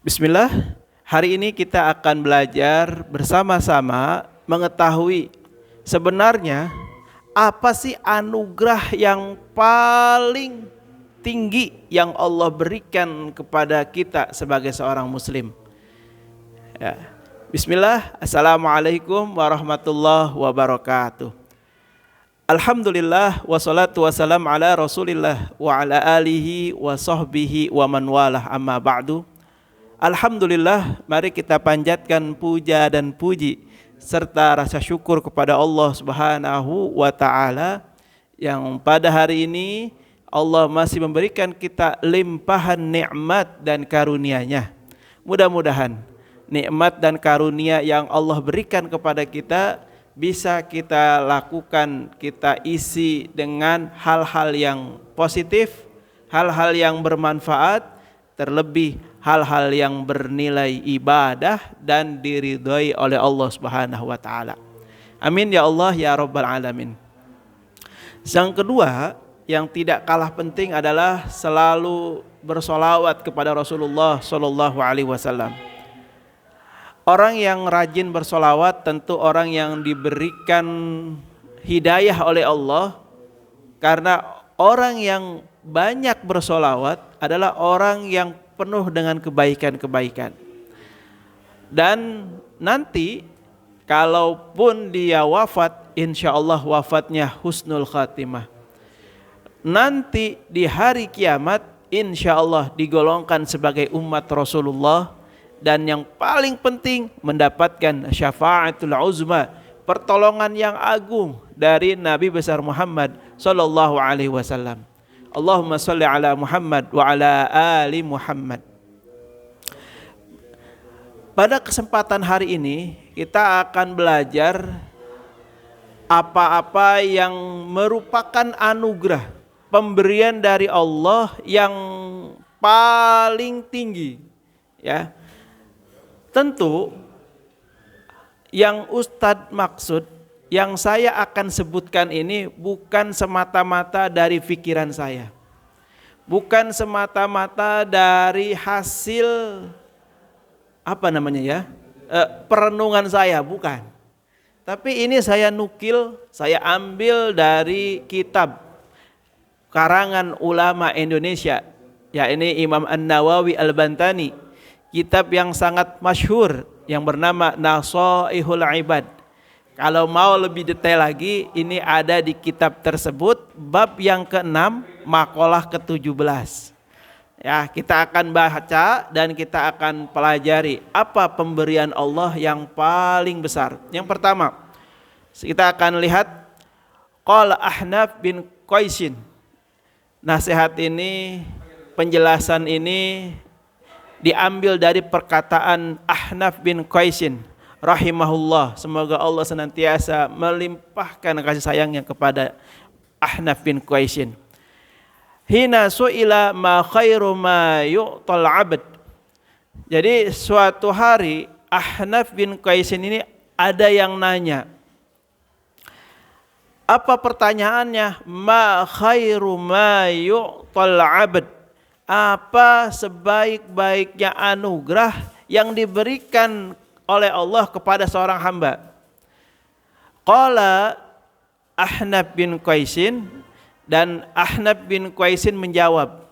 Bismillah, hari ini kita akan belajar bersama-sama mengetahui sebenarnya apa sih anugerah yang paling tinggi yang Allah berikan kepada kita sebagai seorang muslim. Ya. Bismillah, assalamualaikum warahmatullahi wabarakatuh. Alhamdulillah wassalatu wassalam ala rasulillah wa ala alihi wa sahbihi wa man walah amma ba'du. Alhamdulillah, mari kita panjatkan puja dan puji serta rasa syukur kepada Allah Subhanahu wa taala yang pada hari ini Allah masih memberikan kita limpahan nikmat dan karunia-Nya. Mudah-mudahan nikmat dan karunia yang Allah berikan kepada kita bisa kita lakukan, kita isi dengan hal-hal yang positif, hal-hal yang bermanfaat, terlebih hal-hal yang bernilai ibadah dan diridhoi oleh Allah Subhanahu wa taala. Amin ya Allah ya rabbal alamin. Yang kedua, yang tidak kalah penting adalah selalu bersolawat kepada Rasulullah sallallahu alaihi wasallam. Orang yang rajin bersolawat tentu orang yang diberikan hidayah oleh Allah, karena orang yang banyak bersolawat adalah orang yang penuh dengan kebaikan-kebaikan. Dan nanti kalaupun dia wafat, insya Allah wafatnya husnul khatimah. Nanti di hari kiamat insya Allah digolongkan sebagai umat Rasulullah, dan yang paling penting mendapatkan syafaatul uzma, pertolongan yang agung dari Nabi besar Muhammad sallallahu alaihi wasallam. Allahumma sholli ala Muhammad wa ala ali Muhammad. Pada kesempatan hari ini kita akan belajar apa-apa yang merupakan anugerah pemberian dari Allah yang paling tinggi, ya. Tentu yang Ustadz maksud, yang saya akan sebutkan ini bukan semata-mata dari pikiran saya, bukan semata-mata dari hasil perenungan saya, bukan. Tapi ini saya nukil, saya ambil dari kitab karangan ulama Indonesia, ya ini Imam An-Nawawi Al-Bantani, kitab yang sangat masyhur yang bernama Nasaihul Ibad. Kalau mau lebih detail lagi, ini ada di kitab tersebut, bab yang ke-6, makalah ke-17. Ya, kita akan baca dan kita akan pelajari apa pemberian Allah yang paling besar. Yang pertama, kita akan lihat qala Ahnaf bin Qaisin. Nasihat ini, penjelasan ini diambil dari perkataan Ahnaf bin Qaisin rahimahullah. Semoga Allah senantiasa melimpahkan kasih sayangnya kepada Ahnaf bin Qaisin. Hina su'ila ma khairu ma yu'tal abd. Jadi suatu hari Ahnaf bin Qaisin ini ada yang nanya. Apa pertanyaannya? Ma khairu ma yu'tal abd. Apa sebaik-baiknya anugerah yang diberikan oleh Allah kepada seorang hamba? Qala Ahnaf bin Qaisin, dan Ahnaf bin Qaisin menjawab,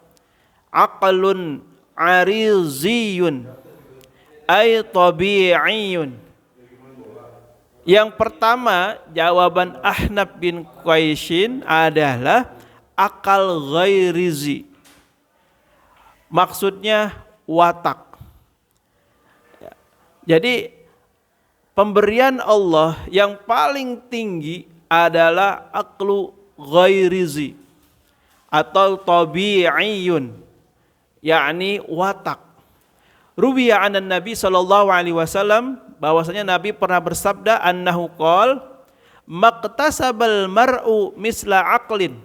aqlun ariziyun ay tabi'iyun. Yang pertama, jawaban Ahnaf bin Qaisin adalah akal ghairizi. Maksudnya watak. Jadi pemberian Allah yang paling tinggi adalah aqlu ghairizi atau tabi'iyun, yakni watak. Ruwiya anan Nabi sallallahu alaihi wasallam, bahwasanya Nabi pernah bersabda, annahu qol maqtasabal mar'u misla aqlin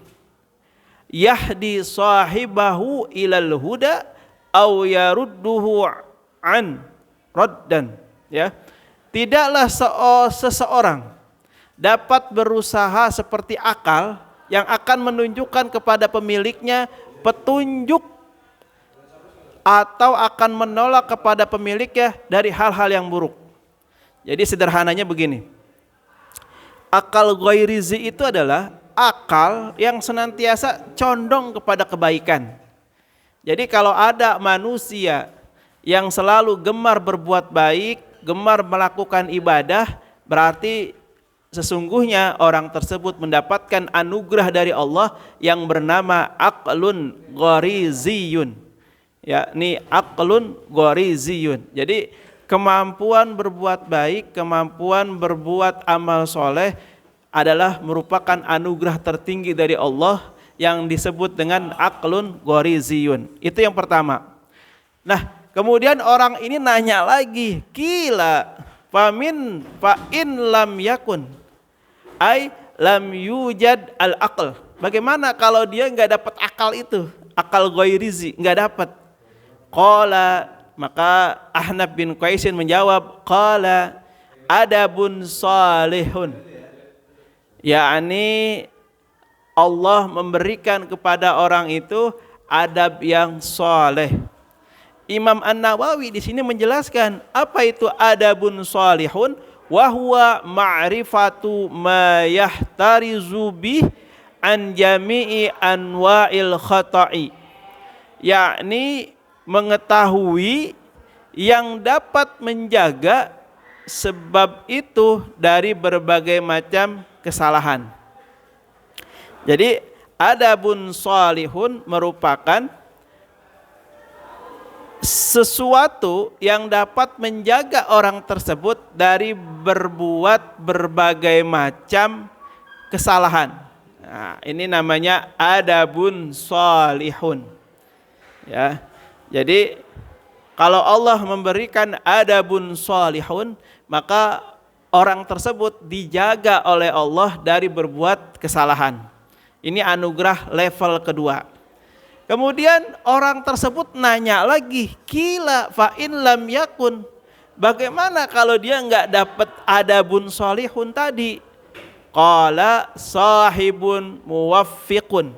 yahdi sahibahu ilal huda aw yarudduhu an raddan, ya. Tidaklah seseorang dapat berusaha seperti akal yang akan menunjukkan kepada pemiliknya petunjuk atau akan menolak kepada pemiliknya dari hal-hal yang buruk. Jadi sederhananya begini. Akal ghairizi itu adalah akal yang senantiasa condong kepada kebaikan. Jadi kalau ada manusia yang selalu gemar berbuat baik, gemar melakukan ibadah, berarti sesungguhnya orang tersebut mendapatkan anugerah dari Allah yang bernama aqlun ghariziyun. Ya, ini aqlun ghariziyun. Jadi kemampuan berbuat baik, kemampuan berbuat amal soleh adalah merupakan anugerah tertinggi dari Allah yang disebut dengan aqlun ghariziyun. Itu yang pertama. Nah, kemudian orang ini nanya lagi, kila famin fa in lam yakun ai lam yujad al aql. Bagaimana kalau dia nggak dapat akal itu, akal ghairizi nggak dapat? Qala, maka Ahnaf bin Qaisin menjawab, qala adabun salihun, yakni Allah memberikan kepada orang itu adab yang soleh. Imam An-Nawawi di sini menjelaskan apa itu adabun salihun, wa huwa ma'rifatu ma yahtarizu bih an jami'i anwa'il khata'i, yakni mengetahui yang dapat menjaga sebab itu dari berbagai macam kesalahan. Jadi adabun salihun merupakan sesuatu yang dapat menjaga orang tersebut dari berbuat berbagai macam kesalahan. Nah, ini namanya adabun salihun. Ya. Jadi kalau Allah memberikan adabun salihun, maka orang tersebut dijaga oleh Allah dari berbuat kesalahan. Ini anugerah level kedua. Kemudian orang tersebut nanya lagi, kila fa in lam yakun, bagaimana kalau dia nggak dapat adabun salihun tadi? Qala sahibun muwaffiqun.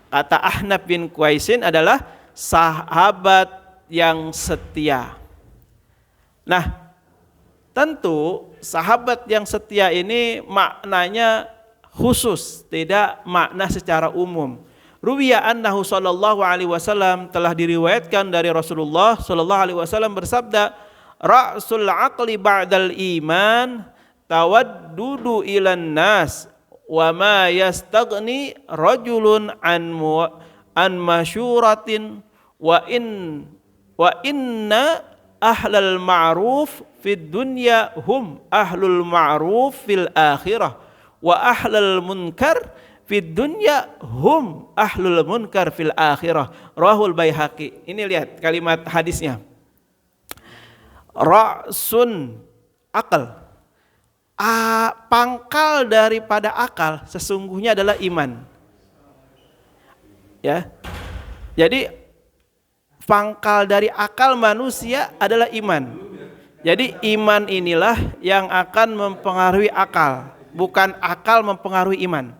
Kata Ahnaf bin Qaisin adalah sahabat yang setia. Nah, tentu sahabat yang setia ini maknanya khusus, tidak makna secara umum. Ruwiya annahu sallallahu alaihi wasallam, telah diriwayatkan dari Rasulullah sallallahu alaihi wasallam bersabda, ra'sul aqli ba'dal iman tawaddudu ilan nas wa ma yastaghni rajulun an masyuratin wa inna ahlal ma'ruf fid dunya hum ahlul ma'ruf fil akhirah wa ahlal munkar fid dunya hum ahlul munkar fil akhirah. Rahul Baihaqi. Ini lihat kalimat hadisnya. Ra'sun akal. Pangkal daripada akal sesungguhnya adalah iman. Ya. Jadi pangkal dari akal manusia adalah iman. Jadi iman inilah yang akan mempengaruhi akal, bukan akal mempengaruhi iman.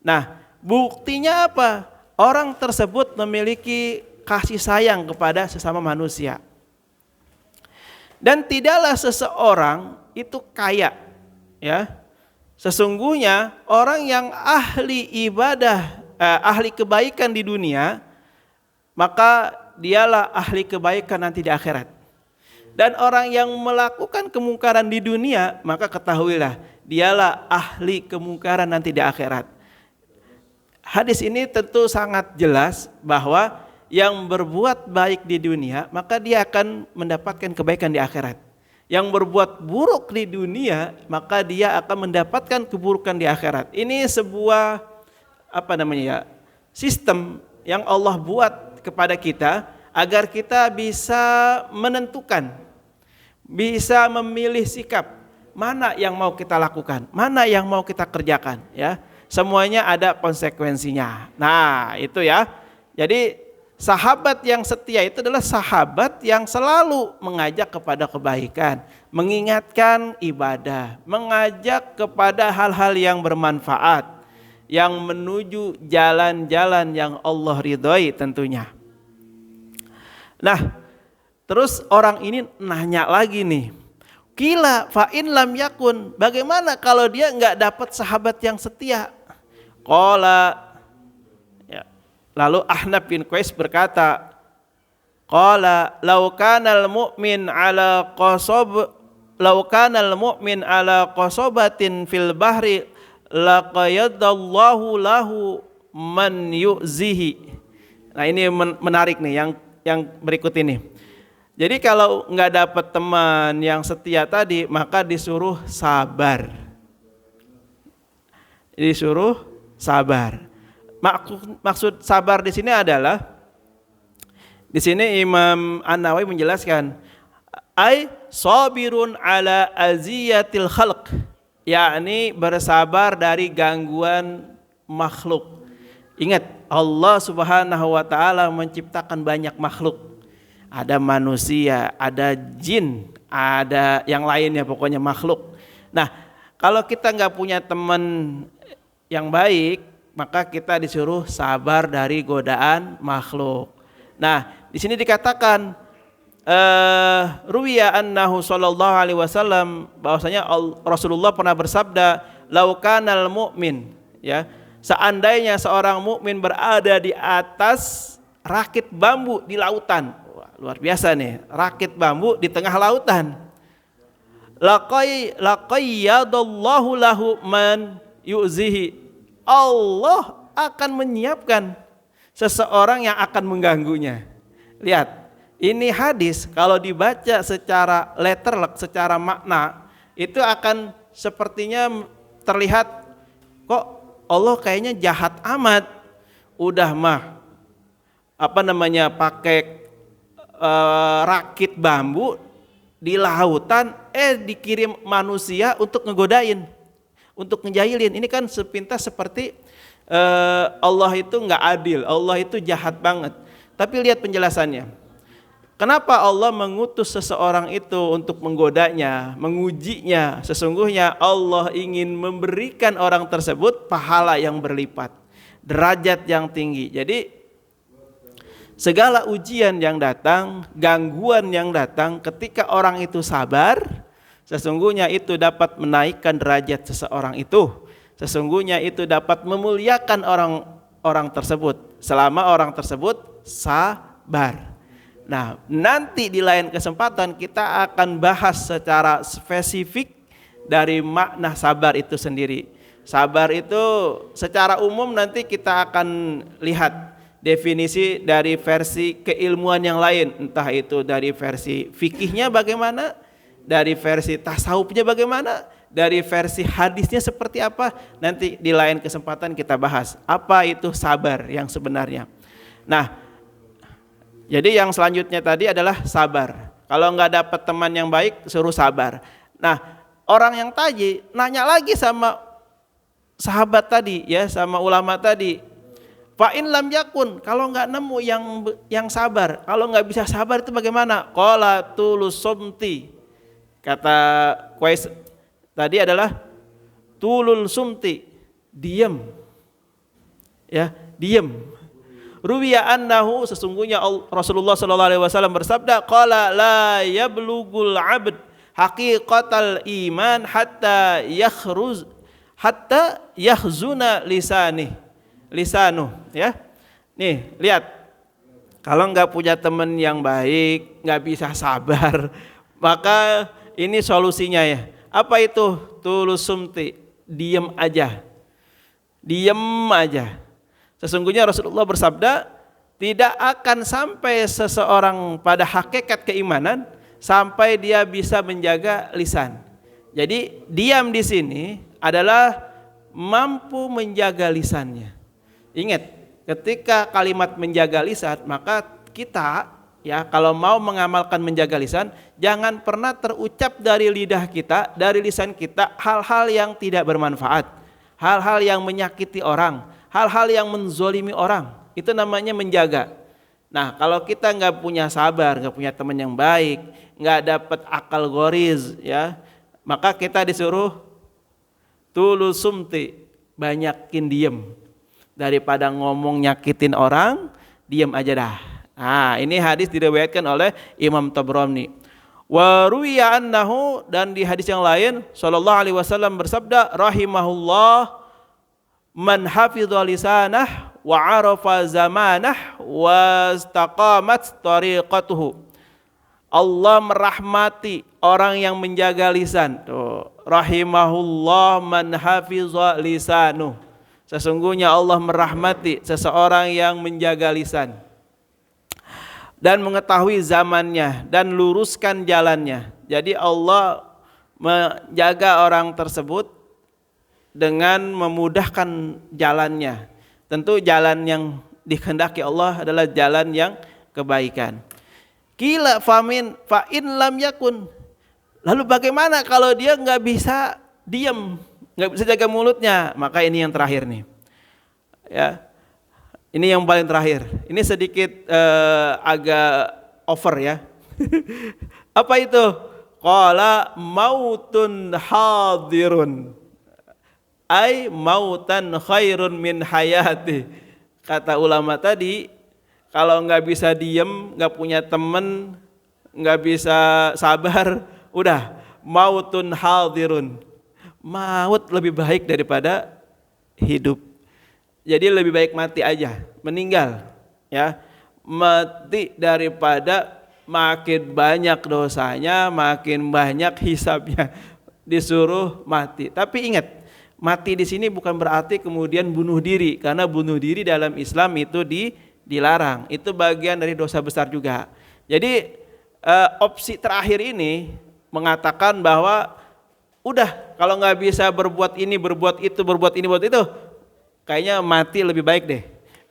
Nah, buktinya apa? Orang tersebut memiliki kasih sayang kepada sesama manusia. Dan tidaklah seseorang itu kaya, ya. Sesungguhnya orang yang ahli ibadah, ahli kebaikan di dunia, maka dialah ahli kebaikan nanti di akhirat. Dan orang yang melakukan kemungkaran di dunia, maka ketahuilah dialah ahli kemungkaran nanti di akhirat. Hadis ini tentu sangat jelas bahwa yang berbuat baik di dunia, maka dia akan mendapatkan kebaikan di akhirat. Yang berbuat buruk di dunia, maka dia akan mendapatkan keburukan di akhirat. Ini sebuah sistem yang Allah buat kepada kita agar kita bisa menentukan, bisa memilih sikap mana yang mau kita lakukan, mana yang mau kita kerjakan, ya. Semuanya ada konsekuensinya. Nah, itu ya. Jadi sahabat yang setia itu adalah sahabat yang selalu mengajak kepada kebaikan, mengingatkan ibadah, mengajak kepada hal-hal yang bermanfaat, yang menuju jalan-jalan yang Allah ridhoi tentunya. Nah, terus orang ini nanya lagi nih, kila fa in lam yakun, bagaimana kalau dia nggak dapat sahabat yang setia? Qala, ya. Lalu Ahnaf bin Qais berkata, qala law kanal mu'min ala qasab law kanal mu'min ala qasabatin fil bahri laqayadallahu lahu man yu'zihi. Nah, ini menarik nih yang berikut ini. Jadi kalau nggak dapat teman yang setia tadi, maka disuruh sabar. Disuruh sabar. Maksud sabar di sini adalah, di sini Imam An-Nawawi menjelaskan, ai sabirun ala aziyatil khalq, yakni bersabar dari gangguan makhluk. Ingat, Allah Subhanahu wa taala menciptakan banyak makhluk. Ada manusia, ada jin, ada yang lainnya, pokoknya makhluk. Nah, kalau kita nggak punya teman yang baik, maka kita disuruh sabar dari godaan makhluk. Nah, di sini dikatakan ruwiya annahu sallallahu alaihi wasallam, bahwasanya Rasulullah pernah bersabda, laukanal mu'min, ya, seandainya seorang mukmin berada di atas rakit bambu di lautan. Wah, luar biasa nih, rakit bambu di tengah lautan. Laqayyadallahu lahu man yu'zihi. Allah akan menyiapkan seseorang yang akan mengganggunya. Lihat, ini hadis kalau dibaca secara letterlek, secara makna, itu akan sepertinya terlihat, kok Allah kayaknya jahat amat, udah mah pakai rakit bambu di lautan, dikirim manusia untuk ngegodain, untuk ngejailin. Ini kan sepintas seperti Allah itu nggak adil, Allah itu jahat banget. Tapi lihat penjelasannya. Kenapa Allah mengutus seseorang itu untuk menggodanya, mengujinya? Sesungguhnya Allah ingin memberikan orang tersebut pahala yang berlipat, derajat yang tinggi. Jadi segala ujian yang datang, gangguan yang datang, ketika orang itu sabar, sesungguhnya itu dapat menaikkan derajat seseorang itu. Sesungguhnya itu dapat memuliakan orang tersebut selama orang tersebut sabar. Nah, nanti di lain kesempatan kita akan bahas secara spesifik dari makna sabar itu sendiri. Sabar itu secara umum nanti kita akan lihat definisi dari versi keilmuan yang lain, entah itu dari versi fikihnya bagaimana, dari versi tasawufnya bagaimana, dari versi hadisnya seperti apa. Nanti di lain kesempatan kita bahas apa itu sabar yang sebenarnya. Nah, jadi yang selanjutnya tadi adalah sabar. Kalau nggak dapat teman yang baik, suruh sabar. Nah, orang yang tadi nanya lagi sama sahabat tadi, ya, sama ulama tadi. Fa in lam yakun, kalau nggak nemu yang sabar, kalau nggak bisa sabar itu bagaimana? Qala tulus sumti. Kata Qais tadi adalah tulul sumti, diam. Ya, diam. Ruwiya annahu, sesungguhnya Rasulullah sallallahu alaihi wasallam bersabda, qala la yablughul 'abd haqiqatal iman hatta yahzuna lisanu, ya. Nih, lihat. Kalau enggak punya teman yang baik, enggak bisa sabar, maka ini solusinya, ya. Apa itu? Tulus sumti, diam aja. Diam aja. Sesungguhnya Rasulullah bersabda, tidak akan sampai seseorang pada hakikat keimanan sampai dia bisa menjaga lisan. Jadi diam di sini adalah mampu menjaga lisannya. Ingat, ketika kalimat menjaga lisan, maka kita, ya, kalau mau mengamalkan menjaga lisan, jangan pernah terucap dari lidah kita, dari lisan kita hal-hal yang tidak bermanfaat, hal-hal yang menyakiti orang, hal-hal yang menzolimi orang. Itu namanya menjaga. Nah, kalau kita nggak punya sabar, nggak punya teman yang baik, nggak dapat akal goriz, ya, maka kita disuruh tulus sumti, banyakin diem. Daripada ngomong nyakitin orang, diem aja dah. Nah, ini hadis diriwayatkan oleh Imam Tabrani. Wa ruwiya annahu, dan di hadis yang lain sallallahu alaihi wasallam bersabda, rahimahullah man hafidha lisanah wa arafa zamanah wa istaqamat tariqatuhu. Allah merahmati orang yang menjaga lisan. Tuh, rahimahullah man hafidha lisanuh. Sesungguhnya Allah merahmati seseorang yang menjaga lisan dan mengetahui zamannya dan luruskan jalannya. Jadi Allah menjaga orang tersebut dengan memudahkan jalannya. Tentu jalan yang dikehendaki Allah adalah jalan yang kebaikan. Qila fa in lam yakun. Lalu bagaimana kalau dia nggak bisa diam, nggak bisa jaga mulutnya? Maka ini yang terakhir nih. Ya. Ini yang paling terakhir. Ini sedikit agak over ya. Apa itu? Qala mautun hadirun. Ai mautan khairun min hayati. Kata ulama tadi, kalau nggak bisa diem, nggak punya temen, nggak bisa sabar, udah mautun hadirun. Maut lebih baik daripada hidup. Jadi lebih baik mati aja, meninggal, ya, mati daripada makin banyak dosanya, makin banyak hisabnya, disuruh mati. Tapi ingat, mati di sini bukan berarti kemudian bunuh diri, karena bunuh diri dalam Islam itu dilarang. Itu bagian dari dosa besar juga. Jadi opsi terakhir ini mengatakan bahwa udah kalau nggak bisa berbuat ini, berbuat itu, berbuat ini, berbuat itu, kayaknya mati lebih baik deh,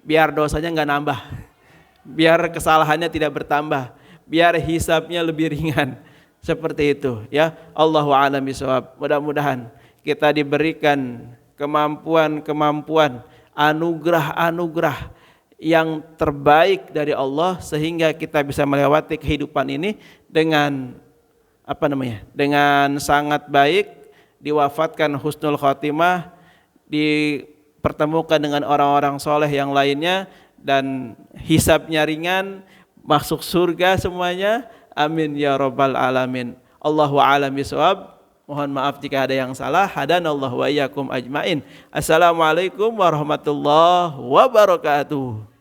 biar dosanya nggak nambah, biar kesalahannya tidak bertambah, biar hisabnya lebih ringan, seperti itu ya. Allahu a'lam bishawab. Mudah-mudahan kita diberikan kemampuan, anugerah yang terbaik dari Allah sehingga kita bisa melewati kehidupan ini dengan dengan sangat baik, diwafatkan husnul khotimah, dipertemukan dengan orang-orang soleh yang lainnya, dan hisabnya ringan, masuk surga semuanya. Amin ya rabbal alamin. Allahu a'lam bishawab. Mohon maaf jika ada yang salah. Hadanallahu wa iyyakum ajmain. Assalamualaikum warahmatullahi wabarakatuh.